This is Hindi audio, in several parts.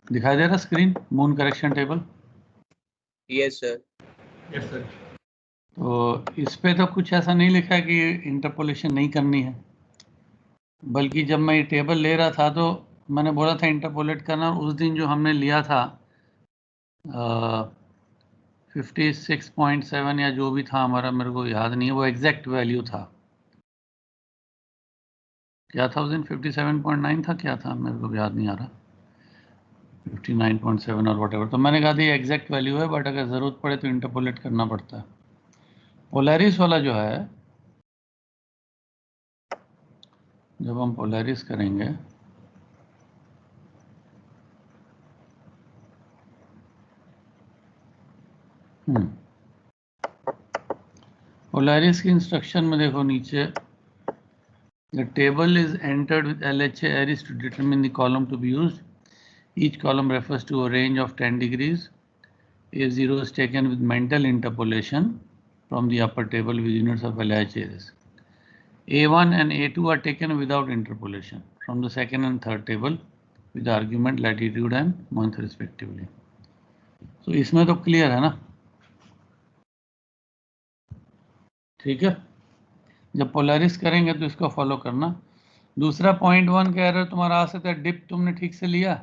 दिखाई दे रहा screen moon correction table? Yes sir. Yes sir. तो इस पे तो कुछ ऐसा नहीं लिखा है कि इंटरपोलेशन नहीं करनी है, बल्कि जब मैं ये टेबल ले रहा था तो मैंने बोला था इंटरपोलेट करना। उस दिन जो हमने लिया था 56.7 या जो भी था हमारा, मेरे को याद नहीं है, वो एग्जैक्ट वैल्यू था। क्या था उस दिन? 57.9 था, क्या था मेरे को याद नहीं आ रहा, 59.7 और वट एवर। तो मैंने कहा था ये एग्जैक्ट वैल्यू है, बट अगर ज़रूरत पड़े तो इंटरपोलेट करना पड़ता है। पोलैरिस वाला जो है, जब हम पोलैरिस करेंगे पोलैरिस की इंस्ट्रक्शन में देखो नीचे, the table is entered with LHA arrays to determine the column to be used. Each column refers to a range of 10 degrees. A0 is taken with mental interpolation from the upper table with units of LHA arrays. A1 and A2 are taken without interpolation from the second and third table with the argument latitude and month respectively. So इसमें तो clear है ना? ठीक है, जब पोलैरिस करेंगे तो इसको फॉलो करना। दूसरा पॉइंट 1 कह रहे हो तुम्हारा आ सकता है डिप, तुमने ठीक से लिया?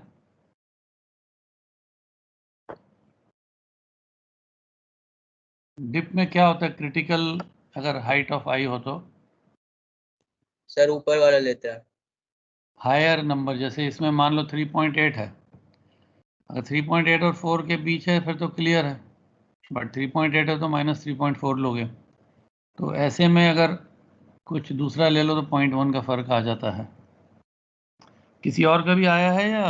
डिप में क्या होता है क्रिटिकल, अगर हाइट ऑफ आई हो तो? सर ऊपर वाला लेता है। हायर नंबर, जैसे इसमें मान लो 3.8 है, अगर 3.8 और 4 के बीच है फिर तो क्लियर है, बट 3.8 है तो -3.4 लोगे। तो ऐसे में अगर कुछ दूसरा ले लो तो 0.1 का फर्क आ जाता है। किसी और का भी आया है या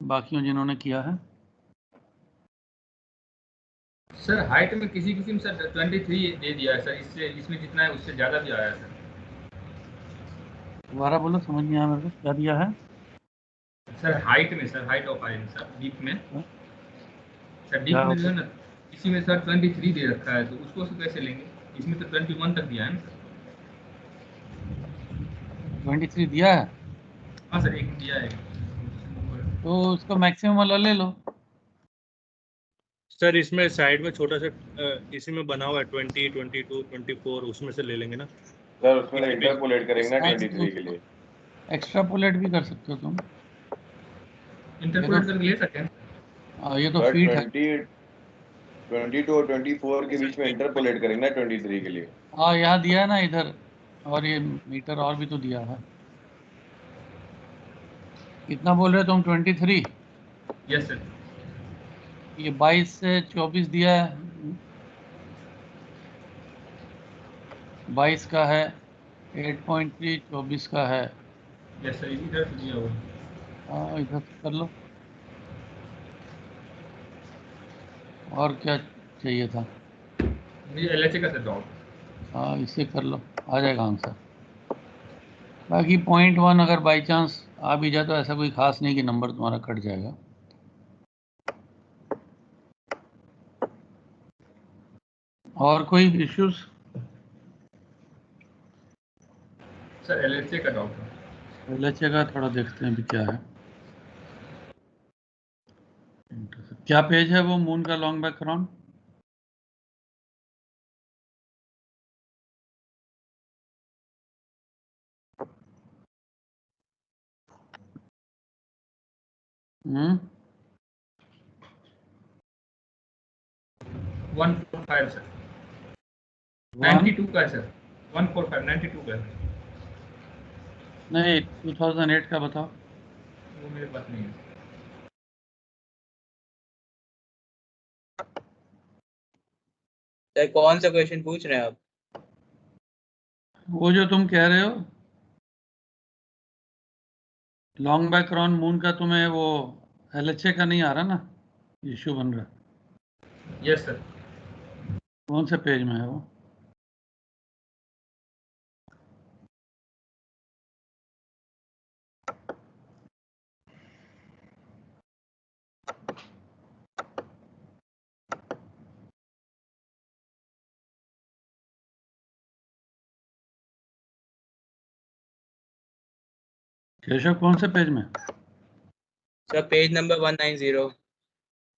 बाकियों जिन्होंने किया है? सर हाइट में किसी किसी में सर 23 दे दिया है सर, इससे इसमें जितना है उससे ज़्यादा भी आया है सर। दोबारा बोलो, समझ नहीं आया मेरे को, क्या दिया है? सर हाइट में, sir height of I sir deep में, सर डीप क्या में जो होता है ना, इसी में सर 23 दे रखा है, तो उसको से कैसे लेंगे? इसमें तो 21 तक दिया है ना सर। 23 दिया है हाँ सर, एक दिया है। तो उसको मैक्सिमम वाला ले लो। सर इसमें साइड में छोटा सा इसी में बना हुआ है 20, 22, 24, उसमें से ले लेंगे ना सर? उसमें इंटरपोलेट करेंगे ना 23 के लिए। एक्स्ट्रापोलेट भी कर सकते हो तुम, इंटरपोलेट करके ले सकते हैं। ये तो सर फीट है। 22 और 24 के बीच में इंटरपोलेट करेंगे ना 23 के लिए। हाँ यहाँ दिया है ना इधर, और ये मीटर और भी तो दिया है। कितना बोल रहे हो तुम? 23? Yes sir. ये 22 से 24 दिया है, 22 का है 8.3, 24 का है। यस सर, इधर से दिया हुआ। हाँ इधर से कर लो। और क्या चाहिए था? मुझे LHA का सर डाउट। हाँ इससे कर लो, आ जाएगा आंसर। बाकी 0.1 अगर बाई चांस आ भी जाए तो ऐसा कोई खास नहीं कि नंबर तुम्हारा कट जाएगा। और कोई इश्यूज? सर LHA का डाउट है। LHA का थोड़ा देखते हैं भी क्या है। क्या पेज है वो मून का लॉन्ग बैकग्राउंड? हम्म 145 सर, 92 का है सर, 145 92 का है। नहीं 2008 का बताओ। वो मेरे पास नहीं है। सर कौन सा क्वेश्चन पूछ रहे हैं आप? वो जो तुम कह रहे हो लॉन्ग बैकग्राउंड मून का, तुम्हें वो LHA का नहीं आ रहा ना, इश्यू बन रहा। Yes sir. कौन से पेज में है वो? केशव कौन से पेज में? Sir, page number 190.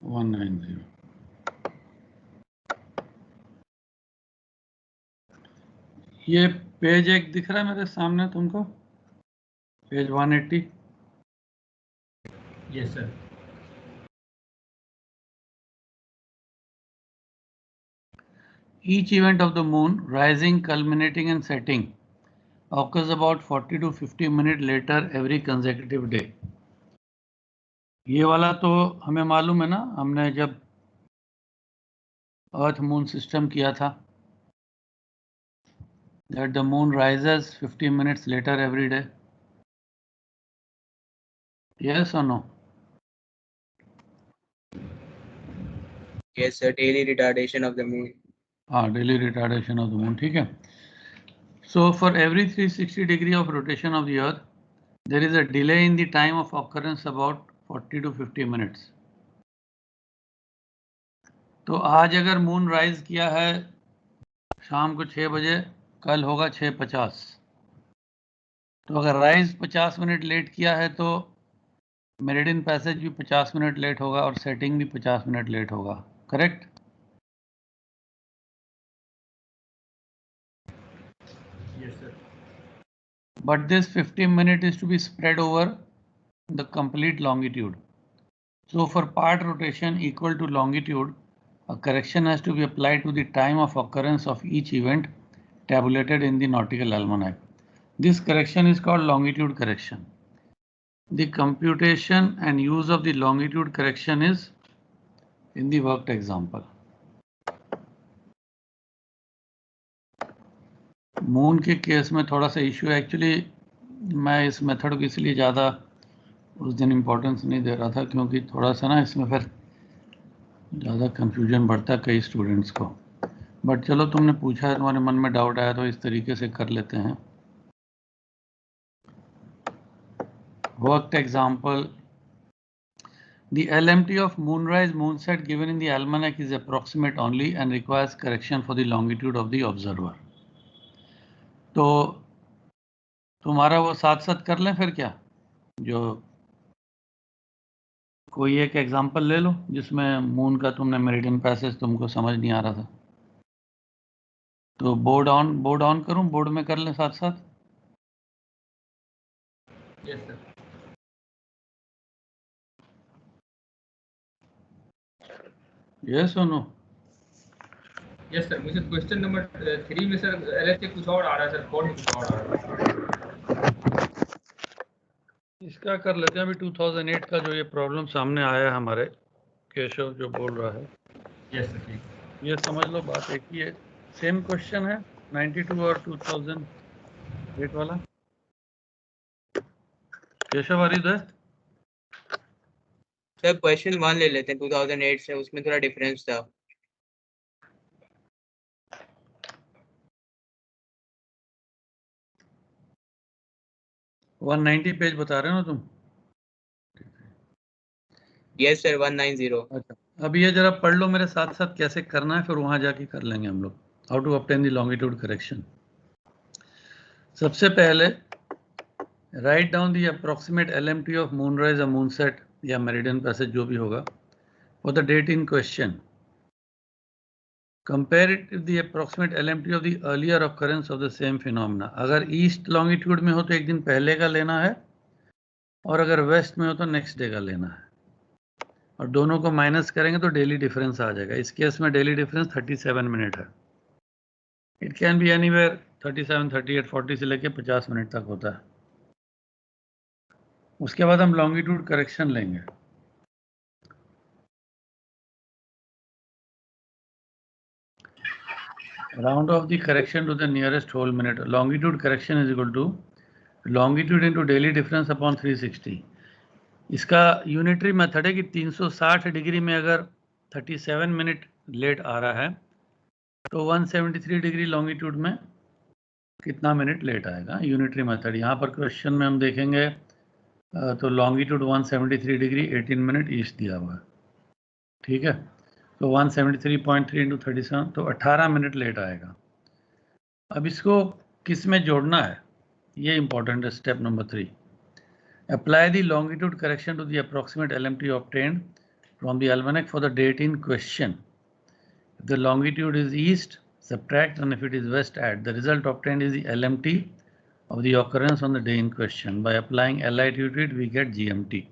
190. ये पेज एक दिख रहा है मेरे सामने तुमको, page 180. Yes, sir. Each event of the moon, rising, culminating and setting, occurs about 40 to 50 minutes later every consecutive day. ये वाला तो हमें मालूम है ना, हमने जब अर्थ मून सिस्टम किया था, that the moon rises 50 minutes later every day. Yes or no? Yes, sir. Daily retardation of the moon. Daily retardation of the moon. ठीक है. So for every 360 degree of rotation of the earth, there is a delay in the time of occurrence about 40 to 50 minutes. तो आज अगर मून राइज किया है शाम को 6 बजे, कल होगा 6:50. तो अगर राइज 50 मिनट लेट किया है तो मेरिडियन पैसेज भी 50 मिनट लेट होगा और सेटिंग भी 50 मिनट लेट होगा. Correct? Yes, sir. But this 50 minutes is to be spread over the complete longitude. So for part rotation equal to longitude, a correction has to be applied to the time of occurrence of each event tabulated in the nautical almanac. This correction is called longitude correction. The computation and use of the longitude correction is in the worked example. Moon के केस में थोड़ा सा इश्यू है. एक्चुअली मैं इस मेथड को इसलिए ज़्यादा उस दिन इम्पोर्टेंस नहीं दे रहा था क्योंकि थोड़ा सा ना इसमें फिर ज़्यादा कंफ्यूजन बढ़ता है कई स्टूडेंट्स को. बट चलो, तुमने पूछा है, तुम्हारे मन में डाउट आया तो इस तरीके से कर लेते हैं. Worked example. The LMT of moonrise moonset given in the almanac is approximate only and requires correction for the longitude of the observer. तो तुम्हारा वो साथ साथ कर लें फिर क्या, जो कोई एक एग्जांपल ले लो जिसमें मून का तुमने मेरिडियन पैसेज तुमको समझ नहीं आ रहा था. तो बोर्ड ऑन करूं, बोर्ड में कर लें साथ साथ. Yes, sir. यस और नो? Yes, sir. मुझे क्वेश्चन नंबर 3 में सर LHA कुछ और आ रहा है सर, 4 में कुछ और आ रहा है. इसका कर लेते हैं. अभी 2008 का जो ये प्रॉब्लम सामने आया है हमारे, केशव जो बोल रहा है, Yes, sir. ठीक. ये समझ लो बात एक ही है. सेम क्वेश्चन है 92 और 2008 वाला. Keshav are you there? Sir question 1 ले लेते हैं 2008 से, उसमें थोड़ा डिफरेंस था. वन 190 पेज बता रहे हो ना तुम? Yes sir 190. अच्छा, अब ये जरा पढ़ लो मेरे साथ साथ कैसे करना है, फिर वहां जाके कर लेंगे हम लोग. How to obtain the longitude correction. सबसे पहले write down the approximate LMT of moonrise या मूनसेट या मेरिडियन पैसेज जो भी होगा for the date in question. Compare it with the approximate LMT of the earlier occurrence of the same phenomena. अगर ईस्ट लॉन्गिट्यूड में हो तो एक दिन पहले का लेना है, और अगर वेस्ट में हो तो नेक्स्ट डे का लेना है, और दोनों को माइनस करेंगे तो डेली डिफरेंस आ जाएगा. इस केस में डेली डिफरेंस 37 मिनट है. इट कैन बी एनीवेयर 37, 38, 40 से लेके 50 मिनट तक होता है. उसके बाद हम लॉन्गिट्यूड करेक्शन लेंगे. Round off the correction to the nearest whole minute. Longitude correction is equal to longitude into daily difference upon 360. इसका यूनिटरी मेथड है कि 360 डिग्री में अगर 37 मिनट लेट आ रहा है तो 173 डिग्री लॉन्गिट्यूड में कितना मिनट लेट आएगा. Unitary method. यहाँ पर क्वेश्चन में हम देखेंगे तो लॉन्गिट्यूड 173 डिग्री 18 मिनट ईस्ट दिया हुआ है. ठीक है, तो 173.3 इंटू 37 तो 18 मिनट लेट आएगा. अब इसको किस में जोड़ना है, ये इंपॉर्टेंट है. Step number 3. Apply the longitude correction to the approximate LMT obtained from the almanac for the date in question. If the longitude is east, subtract, and if it is west, add. The result obtained is the LMT of the occurrence on the day in question. By applying LI to it, we get GMT.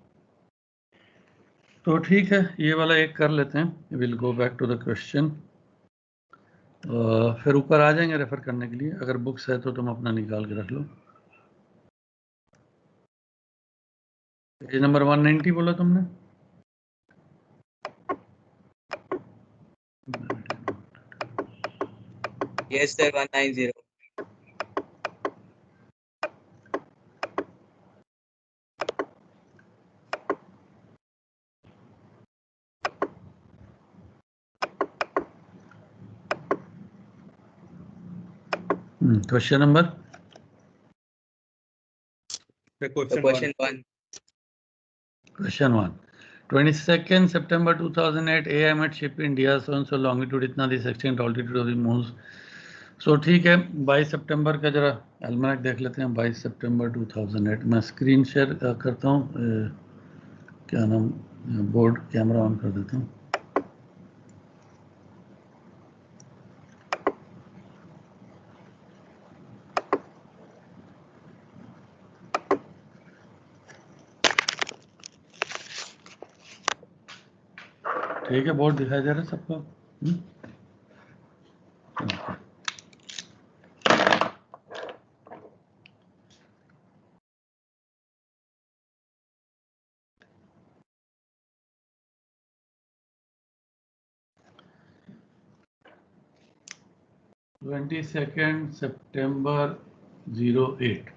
तो ठीक है, ये वाला एक कर लेते हैं. We'll go back to the question. फिर ऊपर आ जाएंगे रेफर करने के लिए. अगर बुक्स है तो तुम अपना निकाल के रख लो. पेज नंबर 190 बोला तुमने. Yes sir, 190. Question number? Question 1. Question 1. 22nd September 2008 AM at ship India, so and so longitude इतना, this extent altitude of the moons. So ठीक है, 22 सितंबर का जरा अलमैक देख लेते हैं. 22 सितंबर 2008. मैं स्क्रीन शेयर करता हूँ. क्या नाम, बोर्ड कैमरा ऑन कर देता हूँ. ठीक है, बोर्ड दिखाई दे रहा है सबको. (22nd September 08)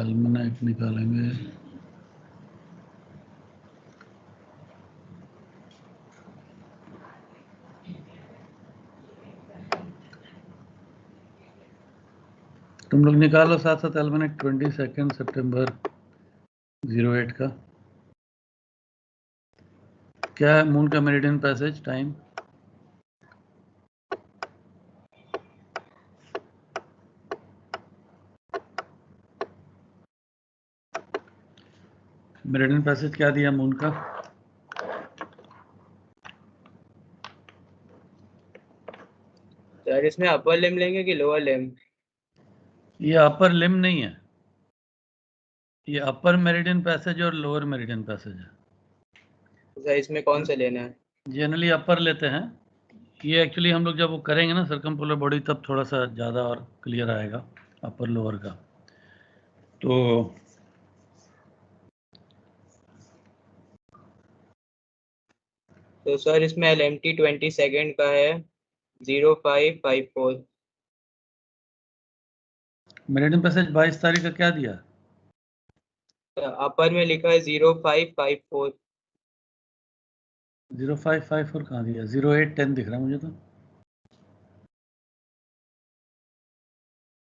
अलमैक निकालेंगे. तुम लोग निकालो साथ साथ अलमैक 22nd सितंबर 08 का. क्या है मून का meridian passage time? Meridian passage क्या दिया मून का? सर इसमें अपर लिम लेंगे कि लोअर लिम? ये अपर लिम नहीं है, ये अपर मेरिडियन पैसेज और लोअर मेरिडियन पैसेज है. सर इसमें कौन सा लेना है? जनरली अपर लेते हैं. ये एक्चुअली हम लोग जब वो करेंगे ना सर्कमपोलर बॉडी, तब थोड़ा सा ज़्यादा और क्लियर आएगा अपर लोअर का. तो सर इसमें LMT 22nd का है 0554. मेरिडियन पैसेज 22 तारीख का क्या दिया? अपर में लिखा है 0554. 0554 कहाँ दिया? 0810 दिख रहा है मुझे तो.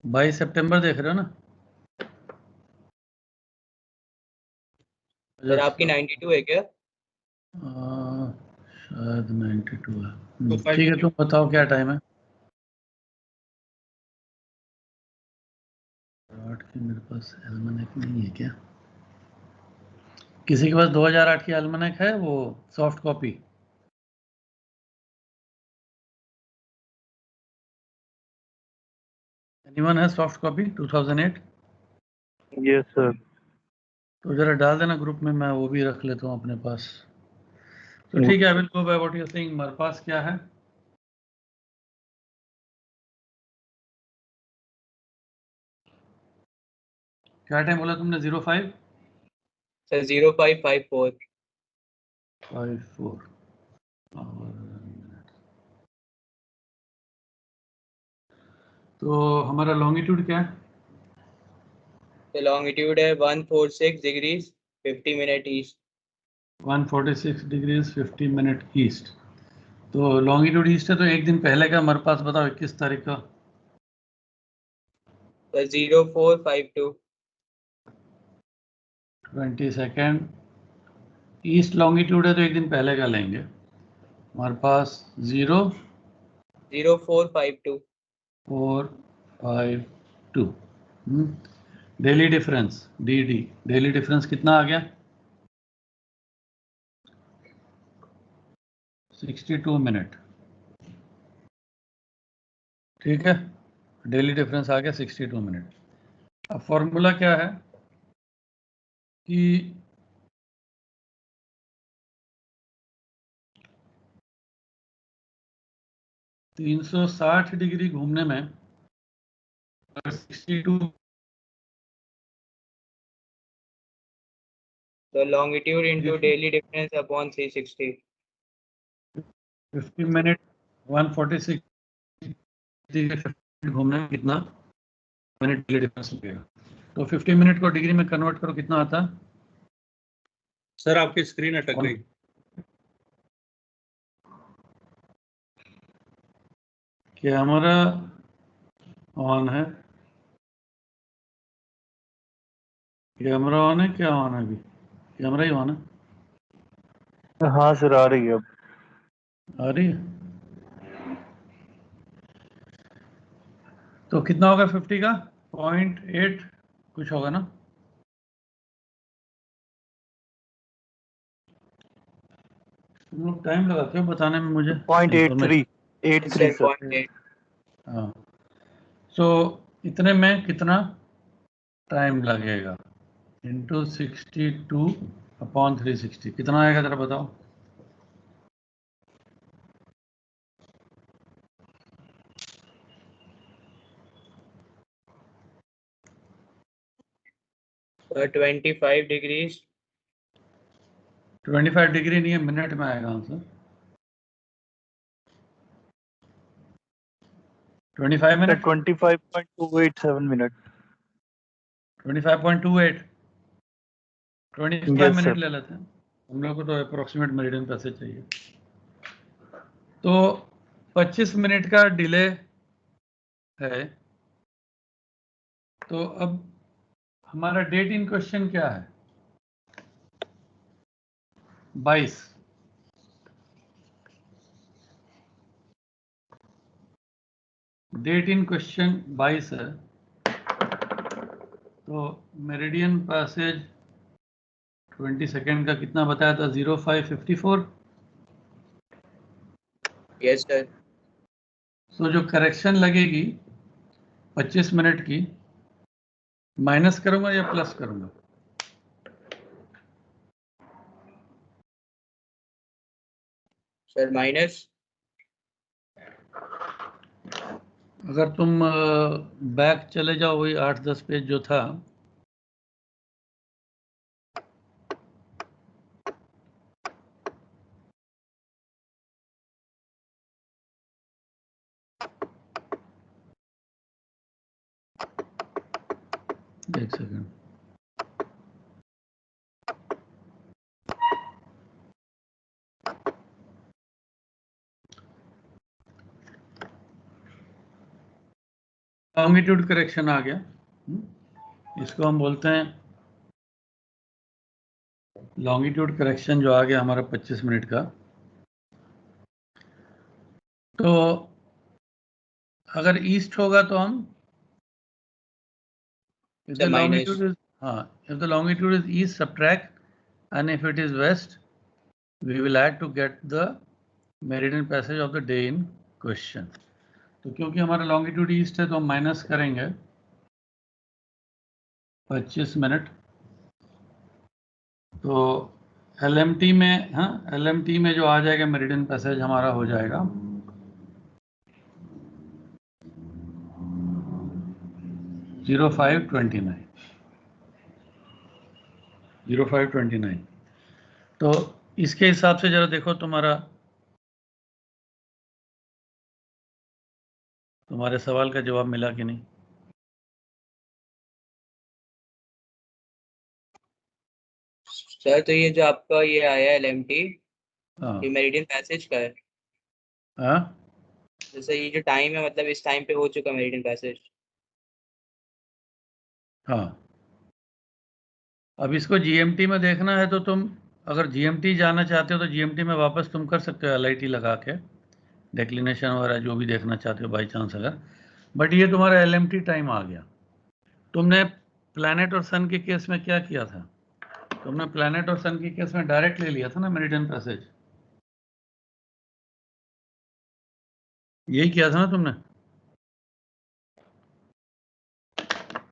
22 सितंबर देख रहे हो ना? सर आपकी 92 है क्या? शायद 92 है. ठीक है, तुम बताओ क्या टाइम है. 8 की मेरे पास अलमैक नहीं है क्या? किसी के पास 2008 की अलमैक है, वो सॉफ्ट कॉपी? एनीवन है सॉफ्ट कॉपी 2008? Yes sir. तो जरा डाल देना ग्रुप में, मैं वो भी रख लेता हूँ अपने पास. तो ठीक है, I will go by what you are saying. हमारे पास क्या है? क्या टाइम बोला तुमने? 05? सर 0554. 54. तो हमारा लॉन्गिट्यूड क्या है? तो लॉन्गिट्यूड है 146 degrees 50 minute east. 146 degrees 50 minute east. तो लॉन्गिट्यूड ईस्ट है, तो एक दिन पहले का हमारे पास बताओ, 21 तारीख का. सर 0452. 22nd ईस्ट लॉन्गिट्यूड है, तो एक दिन पहले का लेंगे. हमारे पास 0452. 452. Daily difference DD, daily difference कितना आ गया? 62 मिनट। ठीक है, डेली डिफरेंस आ गया 62 मिनट। अब फॉर्मूला क्या है कि ...360 डिग्री घूमने में 62 The longitude into daily difference upon 360. 50 minute 146 degree घूमने में कितना मिनट डेली डिफरेंस लगेगा? तो 50 मिनट को डिग्री में कन्वर्ट करो, कितना आता है? सर आपकी स्क्रीन अटक गई। कैमरा ऑन है, कैमरा ऑन है, क्या ऑन है? अभी कैमरा ही ऑन है। हाँ सर आ रही है अब। आ रही है। तो कितना होगा 50 का? 0.8 कुछ होगा ना? तुम लोग टाइम लगाते हो बताने में मुझे। 0.83 Sir, सर। 0.8. हाँ, सो इतने में कितना टाइम लगेगा? इंटू 62/360 कितना आएगा जरा बताओ। Sir, 25 degrees. 25 डिग्री नहीं है, मिनट में आएगा answer. 25 minute 25.287 minute. 25.28 25 Yes, minute sir. ले लेते हैं हम लोग को, तो अप्रोक्सीमेट मेरिडियन पैसेज चाहिए। तो 25 मिनट का डिले है। तो अब हमारा डेट इन क्वेश्चन क्या है? 22। डेट इन क्वेश्चन 22 है। तो मेरिडियन पैसेज 22 का कितना बताया था? 0554। Yes, sir. सो जो करेक्शन लगेगी 25 मिनट की, माइनस करूंगा या प्लस करूंगा? Sir, minus. अगर तुम बैक चले जाओ वही 8-10 पेज जो था, एक सेकंड। लॉन्गिट्यूड करेक्शन आ गया। इसको हम बोलते हैं लॉन्गिट्यूड करेक्शन जो आ गया हमारा 25 मिनट का। तो अगर ईस्ट होगा तो हम if the longitude is if the longitude is east, subtract, and if it is west we will add to get the meridian passage of the day in question। तो क्योंकि हमारा लॉन्गिट्यूड ईस्ट है तो हम माइनस करेंगे 25 मिनट। तो LMT में, हाँ LMT में जो आ जाएगा मेरिडियन पैसेज हमारा हो जाएगा 0529। तो इसके हिसाब से जरा देखो तुम्हारे सवाल का जवाब मिला कि नहीं? सर तो ये जो आपका ये आया LMT, हाँ ये मेरिडियन पैसेज का है। हाँ, जैसे ये जो टाइम है, मतलब इस टाइम पे हो चुका मेरिडियन पैसेज। हाँ। अब इसको GMT में देखना है तो तुम अगर GMT जाना चाहते हो तो GMT में वापस तुम कर सकते हो LIT लगा के, डिक्लिनेशन वगैरह जो भी देखना चाहते हो बाई चांस अगर। बट ये तुम्हारा LMT टाइम आ गया। तुमने प्लैनेट और सन के केस में क्या किया था? तुमने प्लैनेट और सन के केस में डायरेक्ट ले लिया था ना मेरिडियन पैसेज, यही किया था ना तुमने?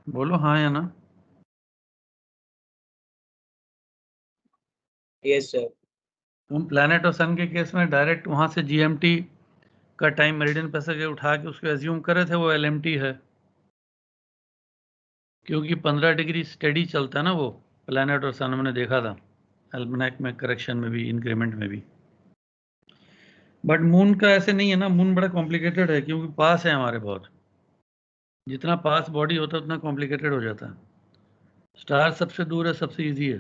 बोलो हाँ या ना। Yes sir. तुम प्लैनेट और सन के केस में डायरेक्ट वहां से जीएमटी का टाइम मेरिडियन पैसेज उठा के उसको एज्यूम करे थे वो एलएमटी है, क्योंकि 15 डिग्री स्टेडी चलता है ना वो प्लैनेट और सन, हमने देखा था एल्मनाक में, करेक्शन में भी, इंक्रीमेंट में भी। बट मून का ऐसे नहीं है ना, मून बड़ा कॉम्प्लिकेटेड है क्योंकि पास है हमारे बहुत, जितना पास बॉडी होता है उतना कॉम्प्लिकेटेड हो जाता है। स्टार सबसे दूर है, सबसे इजी है।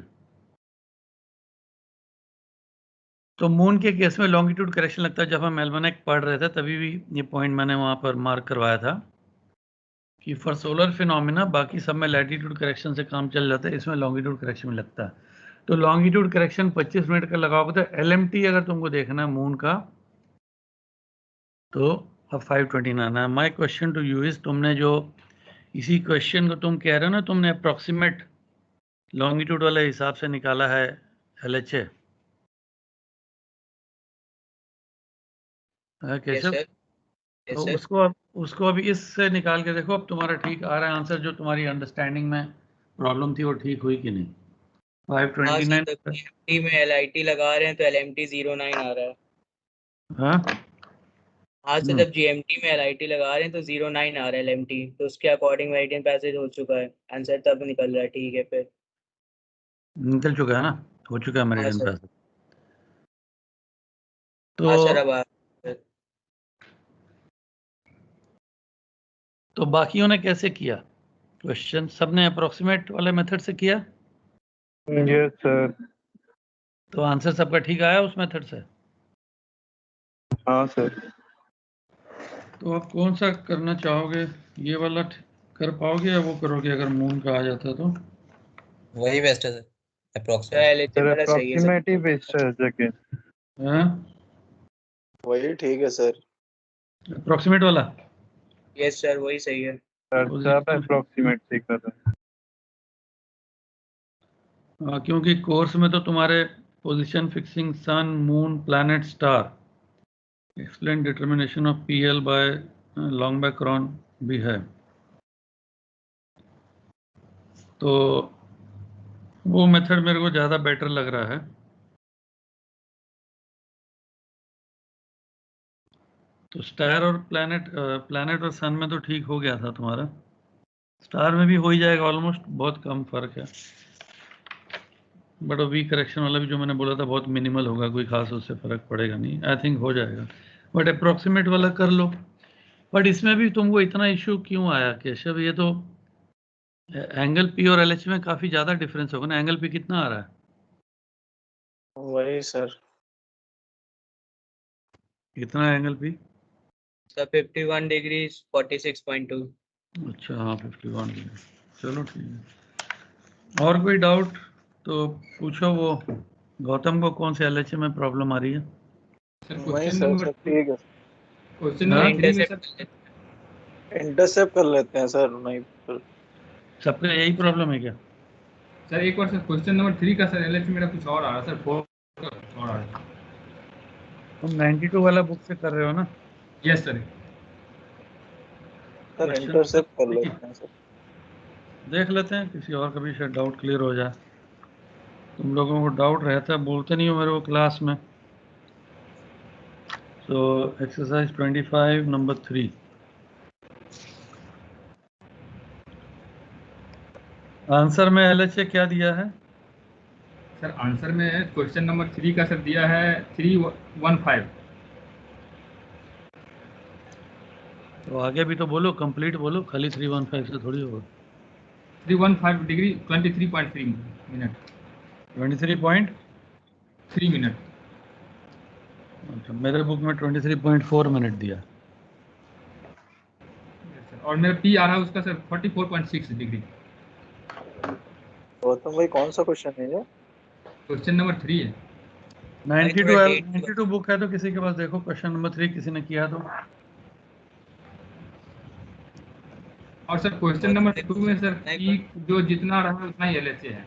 तो मून के केस में लॉन्गिट्यूड करेक्शन लगता है। जब हम एल्मनाक पढ़ रहे थे तभी भी ये पॉइंट मैंने वहां पर मार्क करवाया था कि फॉर सोलर फिनोमिना बाकी सब में लैटिट्यूड करेक्शन से काम चल जाता है, इसमें लॉन्गिट्यूड करेक्शन में लगता है। तो लॉन्गिट्यूड करेक्शन 25 मिनट का लगाओगे तो एलएमटी अगर तुमको देखना है मून का तो अब 529 है। My question to you is, तुमने जो इसी क्वेश्चन को तुम कह रहे हो ना, तुमने अप्रोक्सीमेट लॉन्गिट्यूड वाले हिसाब से निकाला है LHA यस कैसे? सर। तो यस सर। उसको अभी इससे निकाल के देखो, अब तुम्हारा ठीक आ रहा है आंसर, जो तुम्हारी अंडरस्टैंडिंग में प्रॉब्लम थी वो ठीक हुई कि नहीं? हाँ सर, 529। जब GMT में LIT लगा रहे हैं तो LMT 09 आ रहा है। हाँ हाँ सर, जब GMT में LIT लगा रहे हैं तो 09 आ रहा है LMT, तो उसके अकॉर्डिंग मेरिडियन पैसेज हो चुका है, आंसर तब निकल रहा है। ठीक है फिर। निकल चुका है ना, हो चुका है हाँ मेरिडियन सर। पैसेज। तो हाँ सर, अब आ तो बाकियों ने कैसे किया क्वेश्चन? सबने अप्रोक्सीमेट वाले मेथड से किया, Yes, sir. तो आंसर सबका ठीक आया उस मेथड से। हाँ सर। तो आप कौन सा करना चाहोगे, ये वाला कर पाओगे या वो करोगे अगर मून का आ जाता तो? वही बेस्ट है सर, अप्रोक्सीमेट। LHA सर वाला सही है सर। अप्रोक्सीमेट ही बेस्ट है सेकंड। हाँ वही ठीक है सर। अप्रोक्सीमेट वाला। यस सर, वही सही है। सर सब अप्रोक्सीमेट से कर रहे हैं। क्योंकि कोर्स में तो तुम्हारे position fixing, sun, moon, planet, star, explain determination of PL by long background भी है, तो वो मेथड मेरे को ज़्यादा बेटर लग रहा है। तो स्टार और प्लैनेट और सन में तो ठीक हो गया था तुम्हारा, स्टार में भी हो ही जाएगा ऑलमोस्ट, बहुत कम फर्क है। बट वी करेक्शन वाला भी जो मैंने बोला था बहुत मिनिमल होगा, कोई खास उससे फर्क पड़ेगा नहीं, आई थिंक हो जाएगा। बट अप्रोक्सीमेट वाला कर लो। बट इसमें भी तुमको इतना इशू क्यों आया केशव? ये तो एंगल P और LH में काफी ज्यादा डिफरेंस होगा ना। एंगल P कितना आ रहा है? वही सर। कितना एंगल P? Sir 51 degree 46.2। अच्छा हाँ 51 डिग्री, चलो ठीक है। और कोई डाउट तो पूछो। वो गौतम को कौन से LHA में प्रॉब्लम आ रही है? सर वही क्वेश्चन सर, नंबर सब ठीक है। क्वेश्चन हाँ? नंबर 3 में सर। इंटरसेप्ट कर लेते हैं सर, नहीं फिर। सबका यही प्रॉब्लम है क्या? सर एक बार सर क्वेश्चन नंबर 3 का सर LH मेरा कुछ और आ रहा है सर, 4 का कुछ और आ रहा है। तुम 92 वाला बुक से कर रहे हो ना? Yes sir. Sir question intercept कर लेते हैं सर। देख लेते हैं, किसी और का भी शायद डाउट क्लियर हो जाए। तुम लोगों को डाउट रहता है, बोलते नहीं हो मेरे को क्लास में। सो एक्सरसाइज 25 नंबर 3, आंसर में LHA क्या दिया है? सर आंसर में क्वेश्चन नंबर 3 का सर दिया है 315। तो आगे भी तो बोलो, कंप्लीट बोलो, खाली 315 से थोड़ी होगा। 315 डिग्री 23.3 मिनट। 23.3 मिनट। अच्छा, मेरे बुक में 23.4 मिनट दिया। और मेरा P आ रहा है उसका सर 44.6 डिग्री। गौतम भाई कौन सा क्वेश्चन है ये? क्वेश्चन नंबर 3 है। 92 बुक है तो किसी के पास देखो, क्वेश्चन नंबर 3 किसी ने किया तो। और सर क्वेश्चन नंबर 2 में सर ई जो जितना रहा उतना ही LHA है।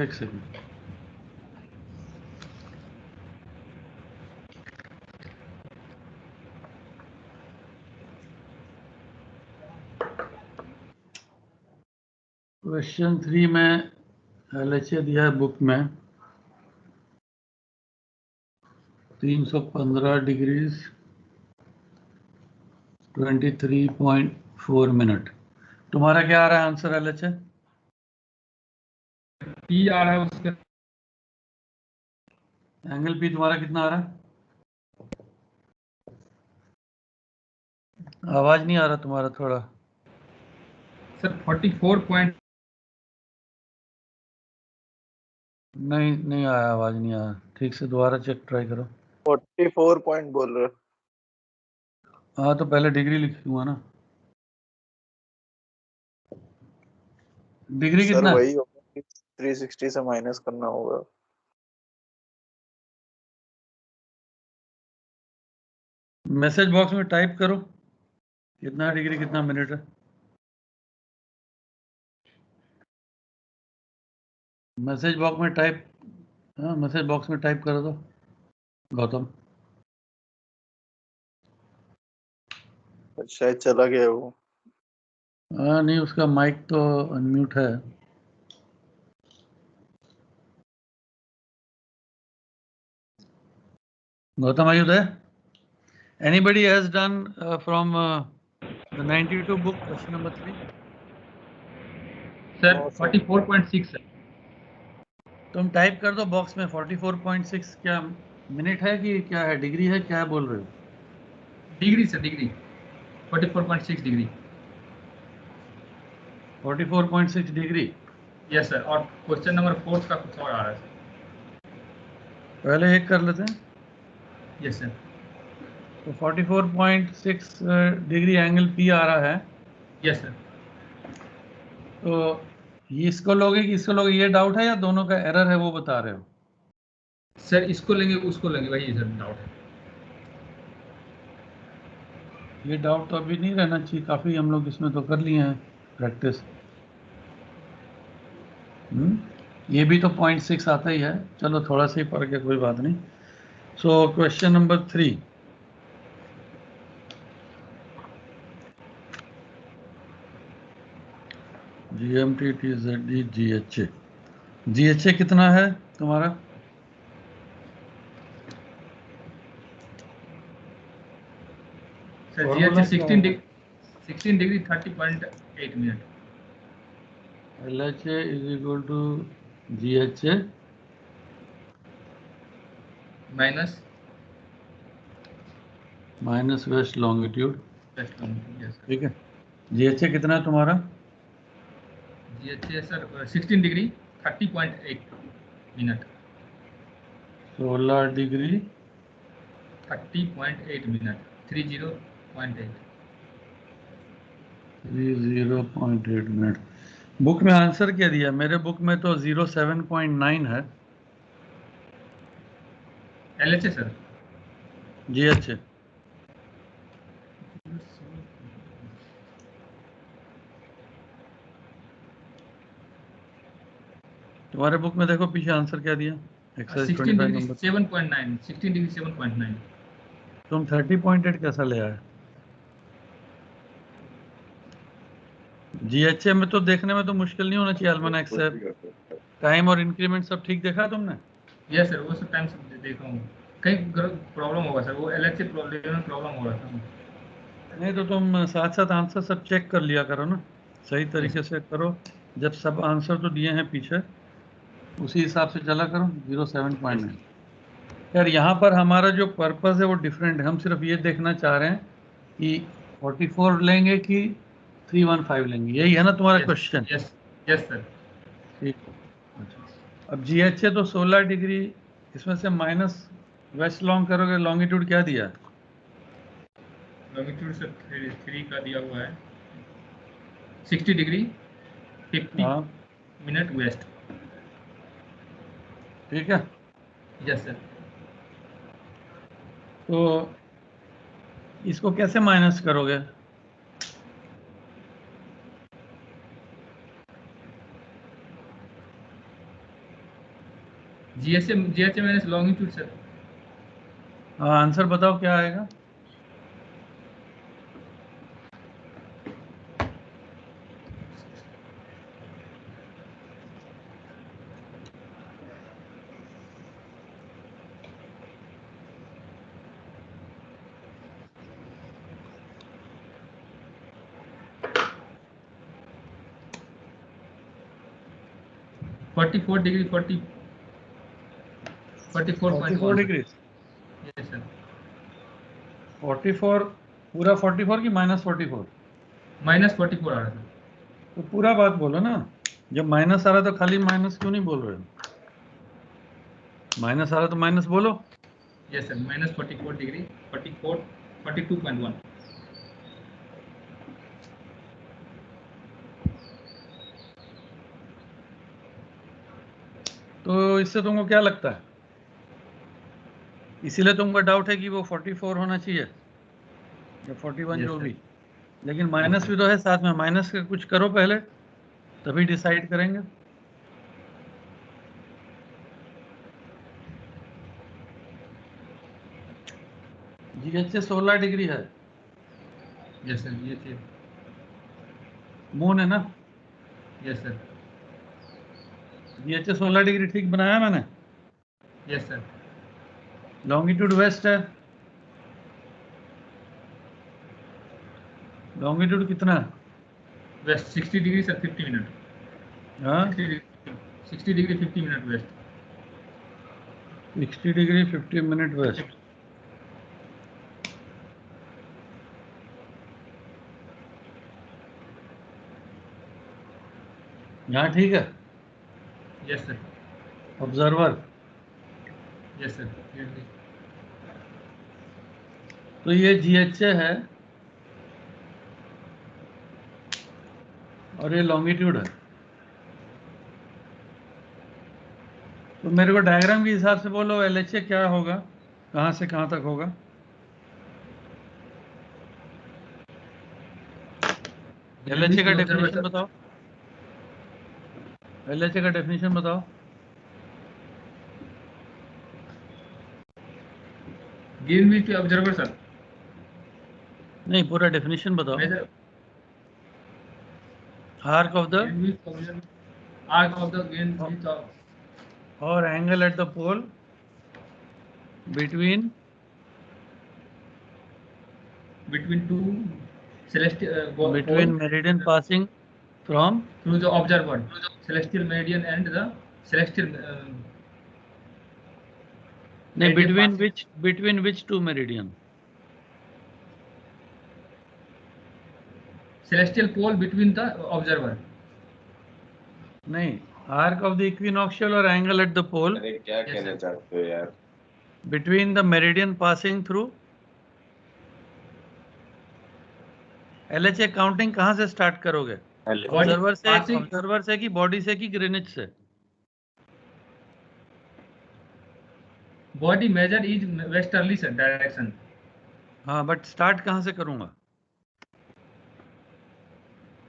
एक सेकंड। क्वेश्चन 3 में LHA दिया है बुक में 315 डिग्रीज 23.4 मिनट। तुम्हारा क्या आ रहा है आंसर LHA? पी आ रहा है उसका एंगल पी तुम्हारा कितना आ रहा है? आवाज नहीं आ रहा तुम्हारा थोड़ा। सर 44 पॉइंट नहीं आया, आवाज नहीं आया ठीक से। दोबारा चेक ट्राई करो। 44 पॉइंट बोल रहे हो? हाँ तो पहले डिग्री लिखूंगा ना। डिग्री सर कितना? वही होगा, 360 से माइनस करना होगा। मैसेज बॉक्स में टाइप करो कितना डिग्री कितना मिनट है। मैसेज बॉक्स में टाइप, हाँ मैसेज बॉक्स में टाइप करो तो गौतम। शायद चला गया वो। हाँ नहीं, उसका माइक तो अनम्यूट है। Gautam, are you there? Anybody has done from the 92 book question number 3? Sir 44.6 है। तुम टाइप कर दो बॉक्स में 44.6 क्या मिनट है कि क्या है, डिग्री है, क्या बोल रहे हो? Degree sir, degree 44.6 degree. 44.6 degree. Yes sir. और क्वेश्चन नंबर 4 का कुछ और आ रहा है सर। पहले एक कर लेते हैं। Yes sir. तो 44.6 डिग्री एंगल पी आ रहा है। Yes sir. तो ये इसको लोगे कि इसको लोगे, ये डाउट है या दोनों का एरर है वो बता रहे हो? सर इसको लेंगे उसको लेंगे, वही सर डाउट है। ये डाउट तो अभी नहीं रहना चाहिए, काफी हम लोग इसमें तो कर लिए हैं प्रैक्टिस। ये भी तो 0.6 आता ही है। चलो थोड़ा सा ही फर्क है, कोई बात नहीं। So question number 3, GMT TZD GHA। GHA कितना है तुम्हारा? सर Formula GHA क्या है? 16 degree 30.8 minute. LHA is equal to GHA minus west longitude. West longitude. Yes sir. ठीक है। GHA कितना है तुम्हारा? GHA sir 16 degree 30.8 minute. 16 degree 30.8 minute 30.8। 30.8 minute. Book में आंसर क्या दिया? मेरे बुक में तो 07.9 है। LHA सर GHA तुम्हारे बुक में देखो पीछे आंसर क्या दिया, एक्सरसाइज 16 25 डिग्री नंबर। 7.9 16 डिग्री 7.9। तुम 30.8 कैसा ले आए? GHA में तो देखने में तो मुश्किल नहीं होना चाहिए अल्मनाक से। टाइम और इंक्रीमेंट सब ठीक देखा तुमने? यस सर, वो सब टाइम से देखा हूँ। कहीं प्रॉब्लम होगा सर, वो LHA प्रॉब्लम हो रहा था। नहीं तो तुम साथ साथ आंसर सब चेक कर लिया करो ना, सही तरीके से करो। जब सब आंसर तो दिए हैं पीछे, उसी हिसाब से चला करो। 07.9। यार यहाँ पर हमारा जो पर्पस है वो डिफरेंट है। हम सिर्फ ये देखना चाह रहे हैं कि 44 लेंगे कि 315 लेंगे, यही है ना तुम्हारा क्वेश्चन? Yes yes sir. ठीक है। अच्छा, अब GHA तो 16 डिग्री, इसमें से माइनस वेस्ट लॉन्ग करोगे, लॉन्गिट्यूड क्या दिया? लॉन्गिट्यूड सर 3 का दिया हुआ है 60 डिग्री 50 हाँ मिनट वेस्ट। ठीक है। Yes sir. तो इसको कैसे माइनस करोगे? GHA minus longitude sir. हाँ, आंसर बताओ क्या आएगा? Forty four degree 44.1 degree. Yes sir. 44 पूरा 44 की माइनस 44? माइनस 44 आ रहा था। तो पूरा बात बोलो ना। जब माइनस आ रहा तो खाली माइनस क्यों नहीं बोल रहे हो? माइनस आ रहा तो माइनस बोलो। Yes sir, minus 44 degree 42.1। तो इससे तुमको क्या लगता है? इसीलिए तुमको डाउट है कि वो 44 होना चाहिए या 41 Yes, जो sir. भी, लेकिन माइनस भी तो है साथ में। माइनस का कुछ करो पहले, तभी डिसाइड करेंगे। GHA 16 डिग्री है। यस सर, ये थे। मून है ना? Yes sir. GHA 16 डिग्री ठीक बनाया मैंने? Yes sir. लॉन्गिट्यूड वेस्ट है। लॉन्गिट्यूड कितना है? West 60 degree sir 50 minute. हाँ, 60 degree 50 minute west. 60 degree 50 minute west. यहाँ ठीक है। Yes sir. Observer. Yes sir. तो ये GHA है और ये लॉन्गिट्यूड है। तो मेरे को डायग्राम के हिसाब से बोलो LHA क्या होगा, कहाँ से कहाँ तक होगा? LHA का डेफिनेशन बताओ। LHA का डेफिनेशन बताओ। Gain with observer sir. नहीं, पूरा डेफिनेशन बताओ। Major arc of the gain with observer, arc of the gain with और angle at the pole between two celestial between meridian passing from through the observer, celestial meridian and the celestial नहीं, meridian between which two meridian? celestial pole between the observer. नहीं, आर्क ऑफ द इक्विनॉक्शियल और एंगल एट द पोल अरे क्या कहना चाहते हो यार? Between the meridian passing through. LHA counting कहाँ से स्टार्ट करोगे? ऑब्जर्वर से कि बॉडी से कि ग्रीनिच से? Body measure is westerly sir direction. हाँ, बट स्टार्ट कहाँ से करूंगा?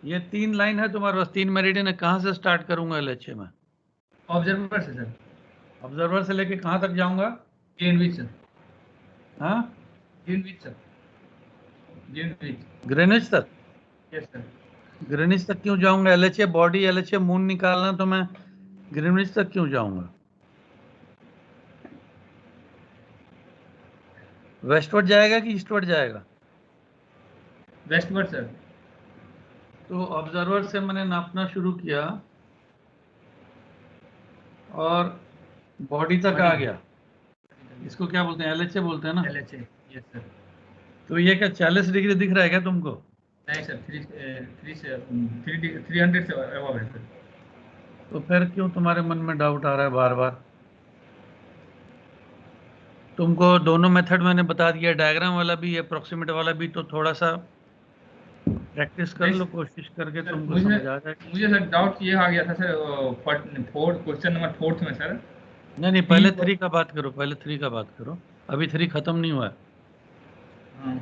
ये 3 लाइन है तुम्हारे पास, 3 मेरिडियन है, कहाँ से स्टार्ट करूंगा LHA में? ऑब्जर्वर से सर। ऑब्जर्वर से लेके कहाँ तक जाऊंगा? Greenwich sir. हाँ, ग्रीनविच सर। ग्रीनविच। ग्रीनिच तक? Yes sir. ग्रीनिच तक क्यों जाऊंगा? LHA बॉडी, LHA मून निकालना, तो मैं ग्रीनिच तक क्यों जाऊंगा? वेस्टवर्ड जाएगा कि ईस्टवर्ड जाएगा? Westward sir. तो ऑब्जर्वर से मैंने नापना शुरू किया और बॉडी तक आ गया। इसको क्या बोलते हैं? LHA बोलते हैं ना? LHA। Yes sir. तो ये क्या 40 डिग्री दिख रहा है क्या तुमको? नहीं सर, 300 से अबव है सर। तो फिर क्यों तुम्हारे मन में डाउट आ रहा है बार बार? तुमको दोनों मेथड मैंने बता दिया, डायग्राम वाला भी, अप्रोक्सीमेट वाला भी, तो थोड़ा सा प्रैक्टिस कर लो, कोशिश करके तुमको समझ आ जाएगा। मुझे सर डाउट ये आ गया था सर, क्वेश्चन नंबर 4 में सर। नहीं, पहले 3 का बात करो, पहले 3 का बात करो, अभी 3 खत्म नहीं हुआ है। हाँ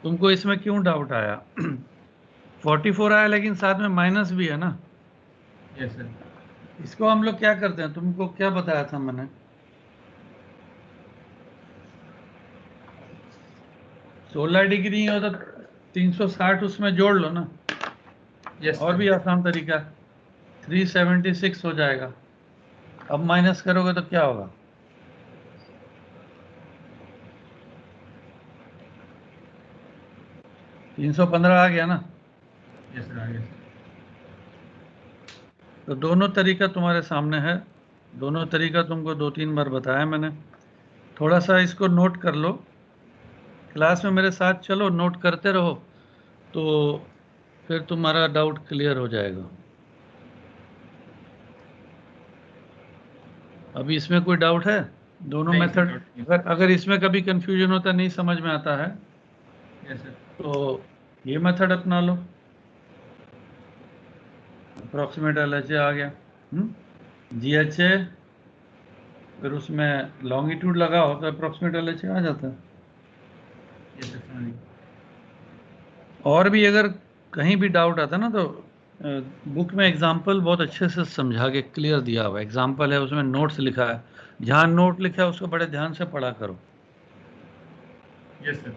तुमको इसमें क्यों डाउट आया? 44 आया लेकिन साथ में माइनस भी है ना। Yes sir. इसको हम लोग क्या करते हैं, तुमको क्या बताया था मैंने? 16 डिग्री हो तो 360 उसमें जोड़ लो ना। यस और भी आसान तरीका, 376 हो जाएगा। अब माइनस करोगे तो क्या होगा? 315 आ गया ना। यस सर, आ गया सर। तो दोनों तरीका तुम्हारे सामने है, दोनों तरीका तुमको 2-3 बार बताया मैंने। थोड़ा सा इसको नोट कर लो, क्लास में मेरे साथ चलो, नोट करते रहो, तो फिर तुम्हारा डाउट क्लियर हो जाएगा। अभी इसमें कोई डाउट है? दोनों नहीं सर, मेथड, doubt नहीं। अगर इसमें कभी कंफ्यूजन होता, नहीं समझ में आता है, यस सर। तो ये मेथड अपना लो। अप्रोक्सीमेट LHA आ गया, GHA, फिर उसमें लॉन्गिट्यूड लगाओ तो अप्रोक्सीमेट LHA आ जाता है। यस सर, समझ गया। और भी अगर कहीं भी डाउट आता ना, तो बुक में एग्जाम्पल बहुत अच्छे से समझा के क्लियर दिया हुआ है। एग्जाम्पल है, उसमें नोट्स लिखा है, जहाँ नोट लिखा है उसको बड़े ध्यान से पढ़ा करो। Yes sir.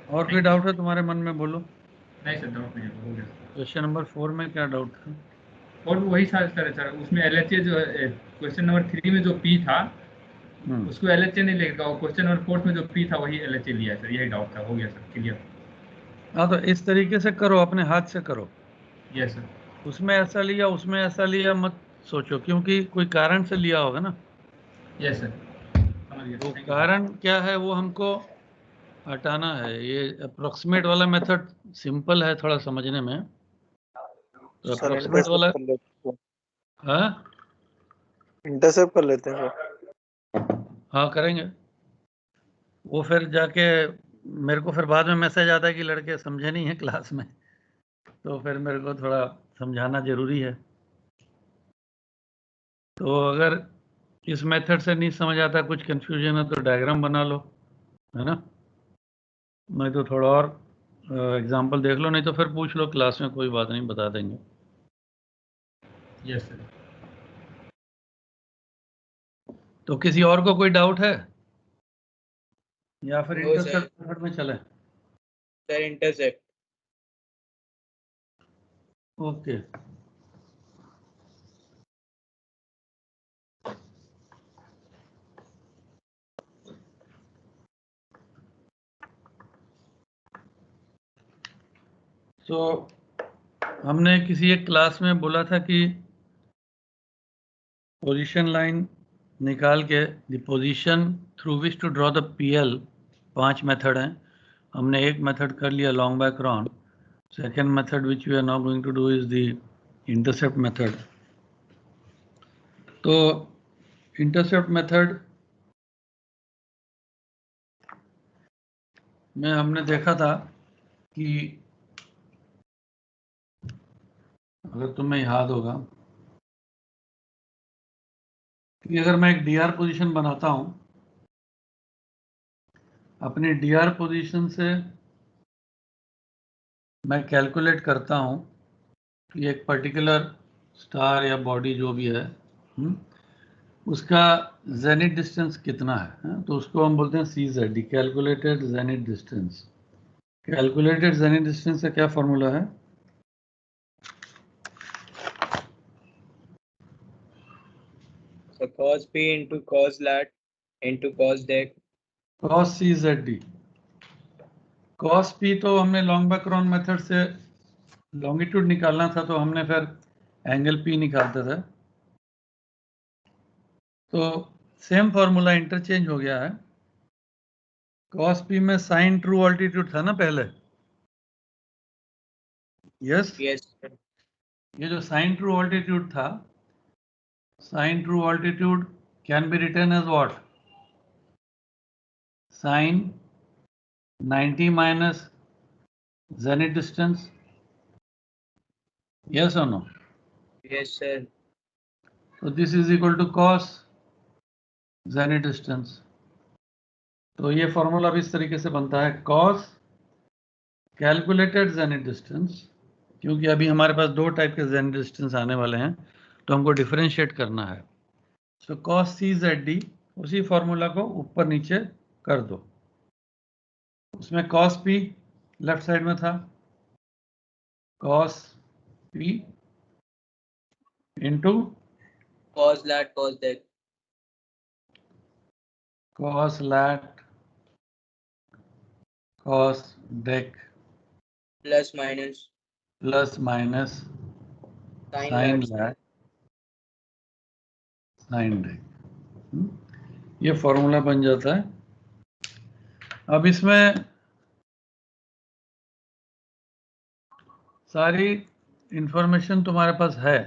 और कोई डाउट है तुम्हारे मन में, बोलो। नहीं सर, डाउट नहीं है, हो गया। क्वेश्चन नंबर 4 में क्या डाउट था? और भी वही सर है सर, उसमें LHA जो क्वेश्चन नंबर 3 में जो P था, उसको LHA नहीं लेगा, और क्वेश्चन नंबर 4 में जो P था वही LHA लिया है सर, यही डाउट था। हो गया सर, क्लियर। हाँ, तो इस तरीके से करो, अपने हाथ से करो। Yes sir. उसमें ऐसा लिया, उसमें ऐसा लिया मत सोचो, क्योंकि कोई कारण से लिया होगा ना। यस सर, समझ गया। तो थैंक यू। कारण क्या है वो हमको हटाना है। ये अप्रोक्सीमेट वाला मेथड सिंपल है थोड़ा समझने में, तो सर अप्रोक्सीमेट वाला, इंटरसेप्ट कर लेते हैं, हाँ इंटरसेप्ट कर लेते हैं सर। हाँ करेंगे। वो फिर जाके मेरे को फिर बाद में मैसेज आता है कि लड़के समझे नहीं है क्लास में, तो फिर मेरे को थोड़ा समझाना जरूरी है। तो अगर इस मेथड से नहीं समझ आता, कुछ कंफ्यूजन है, तो डायग्राम बना लो, है ना। नहीं तो थोड़ा और एग्जाम्पल देख लो, नहीं तो फिर पूछ लो क्लास में, कोई बात नहीं, बता देंगे। Yes sir. तो किसी और को कोई डाउट है, या फिर नो सर। इंटरसेप्ट मेथड में चले? Sir intercept. ओके। तो हमने किसी एक क्लास में बोला था कि पोजीशन लाइन निकाल के, the position through which to draw the PL, 5 method हैं। हमने एक मेथड कर लिया, long by chron. Second method which we are now going to do is the intercept method. तो इंटरसेप्ट मेथड में हमने देखा था कि, अगर तुम्हें याद होगा, कि अगर मैं एक DR पोजीशन बनाता हूं, अपनी DR पोजीशन से मैं कैलकुलेट करता हूं कि एक पर्टिकुलर स्टार या बॉडी जो भी है, उसका जेनिथ डिस्टेंस कितना है, तो उसको हम बोलते हैं CZ, calculated zenith distance. Calculated zenith distance का क्या फॉर्मूला है? So cos P into cos lat into cos dec. cos CZD। cos P तो हमने लॉन्ग बैक रॉन मेथड से लॉन्गिट्यूड निकालना था, तो हमने फिर एंगल P निकालते थे। तो सेम फॉर्मूला इंटरचेंज हो गया है। cos P में साइन ट्रू ऑल्टीट्यूड था ना पहले, यस। Yes sir. ये जो साइन ट्रू ऑल्टीट्यूड था, sine true altitude can be written as what? Sine 90 minus zenith distance, yes or no? Yes sir. So this is equal to cos zenith distance। तो ये फॉर्मूला भी इस तरीके से बनता है, cos कैलकुलेटेड जेनिथ डिस्टेंस, क्योंकि अभी हमारे पास दो टाइप के जेनिथ डिस्टेंस आने वाले हैं तो हमको डिफरेंशिएट करना है। सो cos c z d, उसी फॉर्मूला को ऊपर नीचे कर दो। उसमें cos p लेफ्ट साइड में था, cos p into cos lat cos dec cos lat cos dec plus minus plus minus sin sine lat lat sine dec. ये फॉर्मूला बन जाता है। अब इसमें सारी इंफॉर्मेशन तुम्हारे पास है,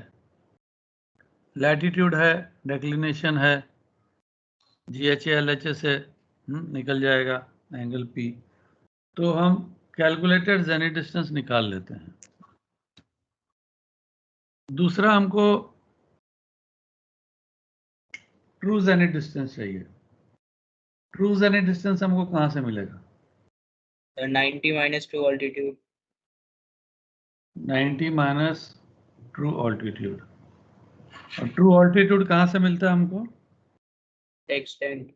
लैटिट्यूड है, डेक्लिनेशन है, GHA LHA से निकल जाएगा एंगल P। तो हम कैलकुलेटेड जेनिथ डिस्टेंस निकाल लेते हैं। दूसरा हमको ट्रू जेनिथ डिस्टेंस चाहिए। ट्रू जेनिथ डिस्टेंस हमको कहाँ से मिलेगा? 90 minus true altitude 90 minus true altitude. और ट्रू ऑल्टीट्यूड कहाँ से मिलता है हमको? extent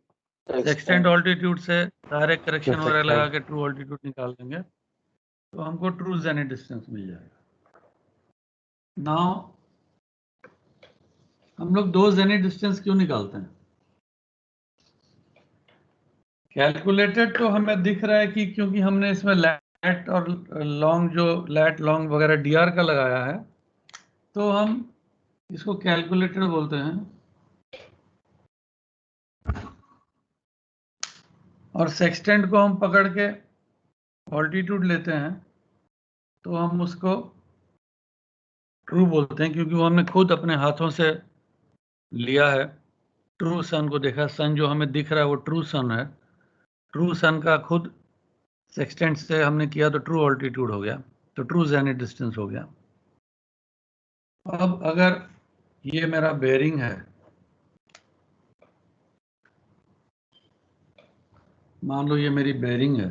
सेक्सटेंट ऑल्टीट्यूड से डायरेक्ट करेक्शन वगैरह लगा के ट्रू ऑल्टीट्यूड निकाल देंगे तो हमको ट्रू जेनिथ डिस्टेंस मिल जाएगा। नाउ हम लोग दो जेनिथ डिस्टेंस क्यों निकालते हैं? कैलकुलेटेड तो हमें दिख रहा है कि क्योंकि हमने इसमें लैट और लॉन्ग, जो लैट लॉन्ग वगैरह dr का लगाया है, तो हम इसको कैलकुलेटेड बोलते हैं। और सेक्सटेंट को हम पकड़ के ऑल्टीट्यूड लेते हैं तो हम उसको ट्रू बोलते हैं, क्योंकि वो हमने खुद अपने हाथों से लिया है। ट्रू सन को देखा, सन जो हमें दिख रहा है वो ट्रू सन है। ट्रू सन का खुद सेक्सटेंट से हमने किया तो ट्रू ऑल्टीट्यूड हो गया, तो ट्रू जेनिथ डिस्टेंस हो गया। अब अगर ये मेरा बेयरिंग है, मान लो ये मेरी बेयरिंग है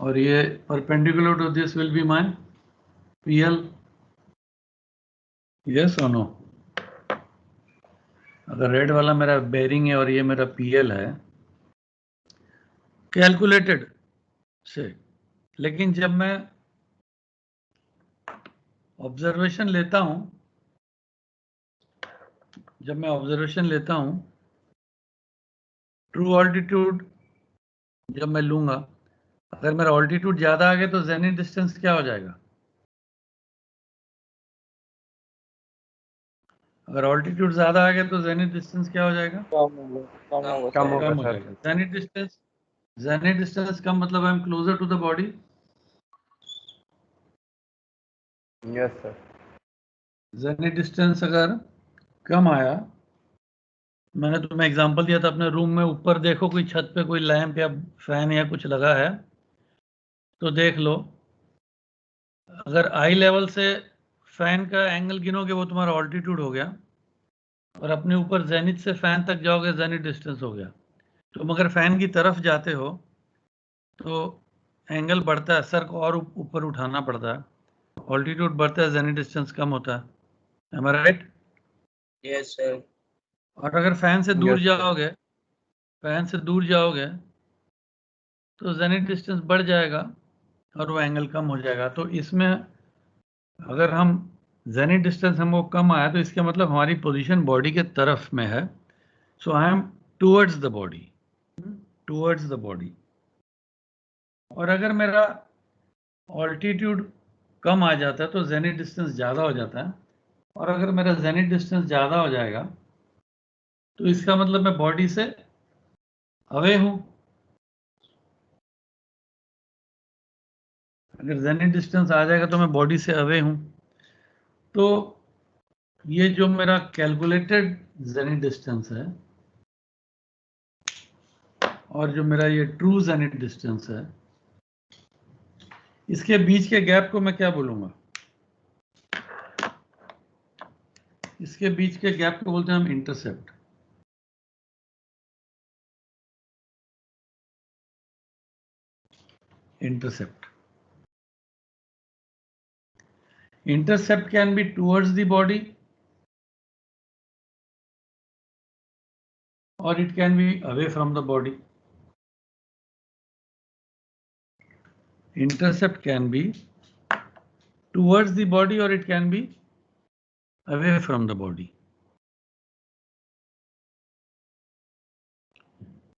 और ये perpendicular to this will be my PL, yes और नो? अगर रेड वाला मेरा बेयरिंग है और ये मेरा PL है कैलकुलेटेड से, लेकिन जब मैं ऑब्जर्वेशन लेता हूं, ट्रू ऑल्टीट्यूड जब मैं लूंगा, अगर मेरा ऑल्टीट्यूड ज्यादा आ गया तो जेनिथ डिस्टेंस क्या हो जाएगा? अगर ऑल्टीट्यूड ज्यादा आ गया तो जेनिथ डिस्टेंस क्या हो जाएगा? कम होगा हो सर। जाएगा। जेनिथ डिस्टेंस कम मतलब I am closer to the body. Yes sir. Zenith distance अगर कम आया, मैंने तुम्हें एग्जांपल दिया था, अपने रूम में ऊपर देखो कोई छत पे कोई लैंप या फैन या कुछ लगा है तो देख लो, अगर आई लेवल से फैन का एंगल गिनोगे वो तुम्हारा ऑल्टीट्यूड हो गया, और अपने ऊपर जेनिथ से फैन तक जाओगे जेनिथ डिस्टेंस हो गया। तुम अगर फैन की तरफ जाते हो तो एंगल बढ़ता है, सर को और ऊपर उठाना पड़ता है, ऑल्टीट्यूड बढ़ता है, जेनिथ डिस्टेंस कम होता है। Am I right? yes sir और अगर फैन से दूर जाओगे तो जेनिथ डिस्टेंस बढ़ जाएगा और वो एंगल कम हो जाएगा। तो इसमें अगर हम जेनिथ डिस्टेंस हमको कम आया तो इसका मतलब हमारी पोजीशन बॉडी के तरफ में है। So I am towards the body. और अगर मेरा ऑल्टीट्यूड कम आ जाता है तो जेनिथ डिस्टेंस ज़्यादा हो जाता है, और अगर मेरा जेनिथ डिस्टेंस ज़्यादा हो जाएगा तो इसका मतलब मैं बॉडी से अवे हूं। अगर जेनिथ डिस्टेंस आ जाएगा तो मैं बॉडी से अवे हूं। तो ये जो मेरा कैलकुलेटेड जेनिथ डिस्टेंस है और जो मेरा ये ट्रू जेनिथ डिस्टेंस है, इसके बीच के गैप को मैं क्या बोलूंगा? इसके बीच के गैप को बोलते हैं हम intercept. intercept. Intercept can be towards the body or it can be away from the body. Intercept can be towards the body or it can be away from the body.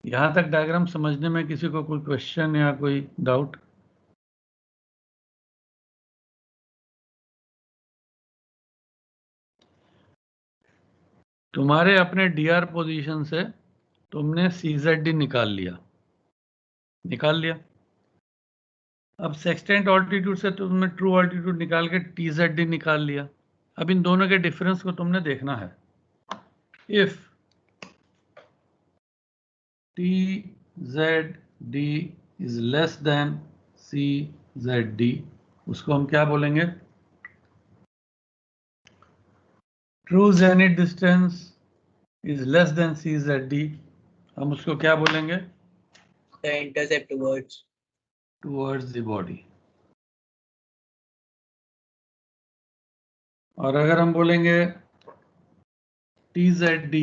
यहां तक डायग्राम समझने में किसी को कोई क्वेश्चन या कोई डाउट? तुम्हारे अपने डीआर पोजीशन से तुमने CZD निकाल लिया। अब सेक्सटेंट ऑल्टीट्यूड से तुमने ट्रू ऑल्टीट्यूड निकाल के TZD निकाल लिया। अब इन दोनों के डिफरेंस को तुमने देखना है। If TZD is less than CZD, उसको हम क्या बोलेंगे? True zenith distance is less than CZD, हम उसको क्या बोलेंगे? The intercept towards the body. और अगर हम बोलेंगे TZD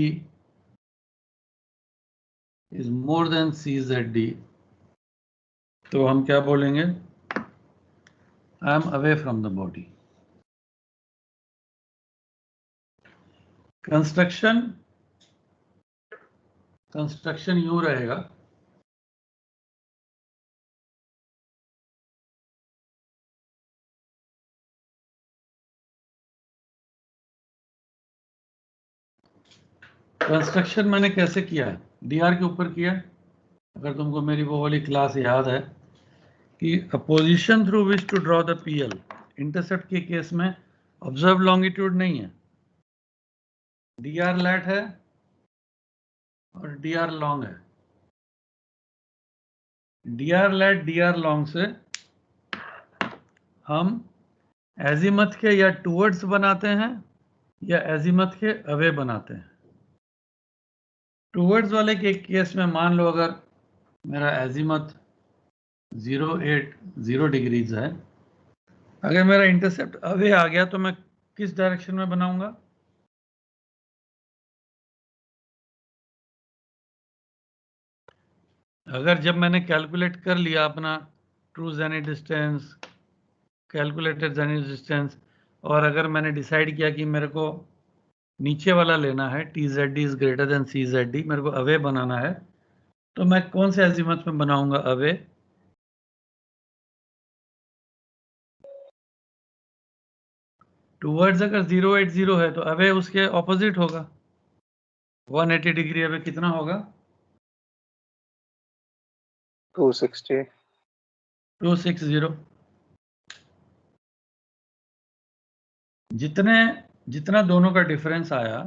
is more than CZD, तो हम क्या बोलेंगे? I am away from the body. Construction यूं रहेगा, कंस्ट्रक्शन मैंने कैसे किया है? डीआर के ऊपर किया। अगर तुमको मेरी वो वाली क्लास याद है कि a position through which to draw the PL, intercept के केस में ऑब्जर्व लॉन्गिट्यूड नहीं है, डीआर लैट है और डीआर लॉन्ग है। डीआर लैट डीआर लॉन्ग से हम एजीमथ के या टुवर्ड्स बनाते हैं या एजीमथ के अवे बनाते हैं। टुवर्ड्स वाले के केस में मान लो अगर मेरा एजीमथ 080 डिग्रीज है, अगर मेरा इंटरसेप्ट अवे आ गया तो मैं किस डायरेक्शन में बनाऊंगा? अगर जब मैंने कैलकुलेट कर लिया अपना true zenith distance, calculated zenith distance, और अगर मैंने डिसाइड किया कि मेरे को नीचे वाला लेना है, TZD is greater than CZD, मेरे को अवे बनाना है, तो मैं कौन से एजीमथ में बनाऊंगा? अवे। टुवर्ड्स अगर 080 है तो अवे उसके ऑपोजिट होगा, 180 डिग्री अवे कितना होगा? 260। जितना दोनों का डिफरेंस आया,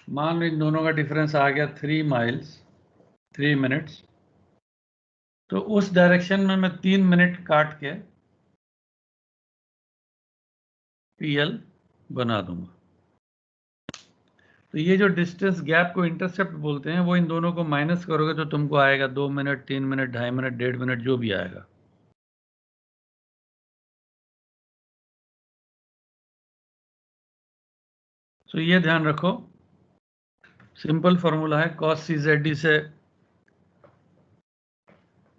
मान लो इन दोनों का डिफरेंस आ गया 3 माइल्स 3 मिनट्स, तो उस डायरेक्शन में मैं 3 मिनट काट के पीएल बना दूंगा। तो ये जो डिस्टेंस गैप को इंटरसेप्ट बोलते हैं, वो इन दोनों को माइनस करोगे तो तुमको आएगा 2 मिनट, 3 मिनट, 2.5 मिनट, 1.5 मिनट, जो भी आएगा। तो ये ध्यान रखो, सिंपल फॉर्मूला है, cos CZD से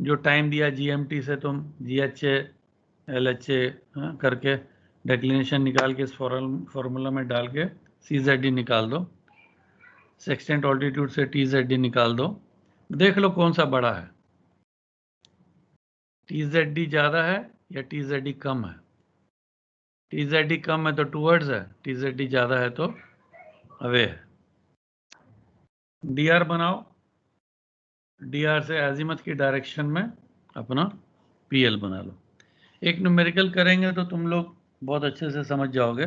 जो टाइम दिया GMT से तुम GHA LHA करके डिक्लिनेशन निकाल के इस फॉर्मूला में डाल के CZD निकाल दो, सेक्सटेंट ऑल्टीट्यूड से TZD निकाल दो, देख लो कौन सा बड़ा है, TZD ज़्यादा है या TZD कम है। TZD कम है तो टुवर्ड्स है, TZD ज़्यादा है तो अवे है। डीआर बनाओ, डीआर से एजीमथ की डायरेक्शन में अपना पीएल बना लो। एक न्यूमेरिकल करेंगे तो तुम लोग बहुत अच्छे से समझ जाओगे।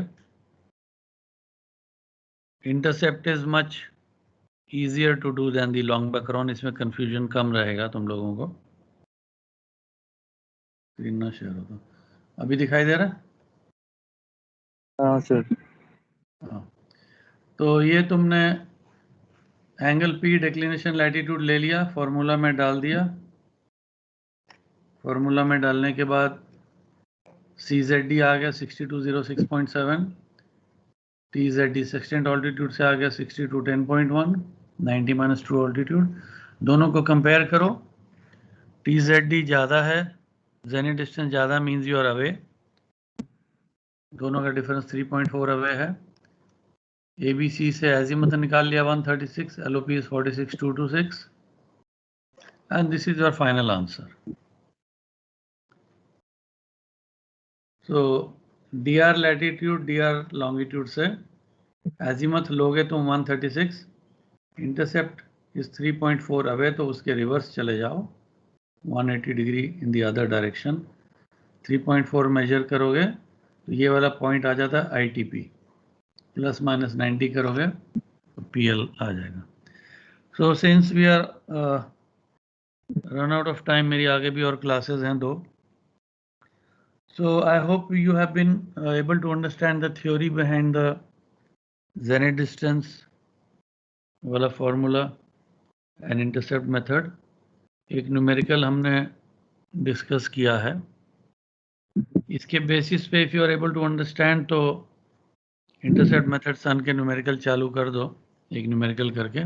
Intercept is much easier to do than the long background, इसमें कंफ्यूजन कम रहेगा तुम लोगों को। स्क्रीन ना शेयर होगा, अभी दिखाई दे रहा है? हाँ सर। हाँ, तो ये तुमने एंगल P डिक्लिनेशन लैटिट्यूड ले लिया, फॉर्मूला में डाल दिया, फॉर्मूला में डालने के बाद CZD आ गया 6206.7, TZD सेक्सटेंट ऑल्टीट्यूड से आ गया 6210.1, 90 माइनस ट्रू ऑल्टीट्यूड। दोनों को कंपेयर करो, TZD ज़्यादा है, जेनिथ डिस्टेंस ज़्यादा मीन्स यू आर अवे, दोनों का डिफरेंस 3.4 अवे है। ABC से एजीमुथ निकाल लिया 136, LOP is 46226 and this is your final answer. So DR latitude, DR longitude से एजीमुथ लोगे तो 136, इंटरसेप्ट इज 3.4 अवे, तो उसके रिवर्स चले जाओ 180 degree in the other direction. 3.4 measure करोगे तो ये वाला पॉइंट आ जाता है ITP, प्लस माइनस 90 करोगे तो PL आ जाएगा। So since we are run out of time, मेरी आगे भी और क्लासेस हैं 2, so I hope you have been able to understand the theory behind the zenith distance वाला फॉर्मूला एंड इंटरसेप्ट मेथड। एक न्यूमेरिकल हमने डिस्कस किया है, इसके बेसिस पे if you are able to understand तो इंटरसेप्ट मेथड सन के न्यूमेरिकल चालू कर दो एक न्यूमेरिकल करके।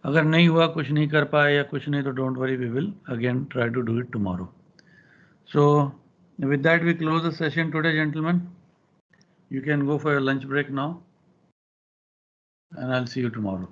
अगर नहीं हुआ, कुछ नहीं कर पाए या कुछ नहीं, तो don't worry, we will again try to do it tomorrow. So with that we close the session today gentlemen. You can go for your lunch break now and I'll see you tomorrow.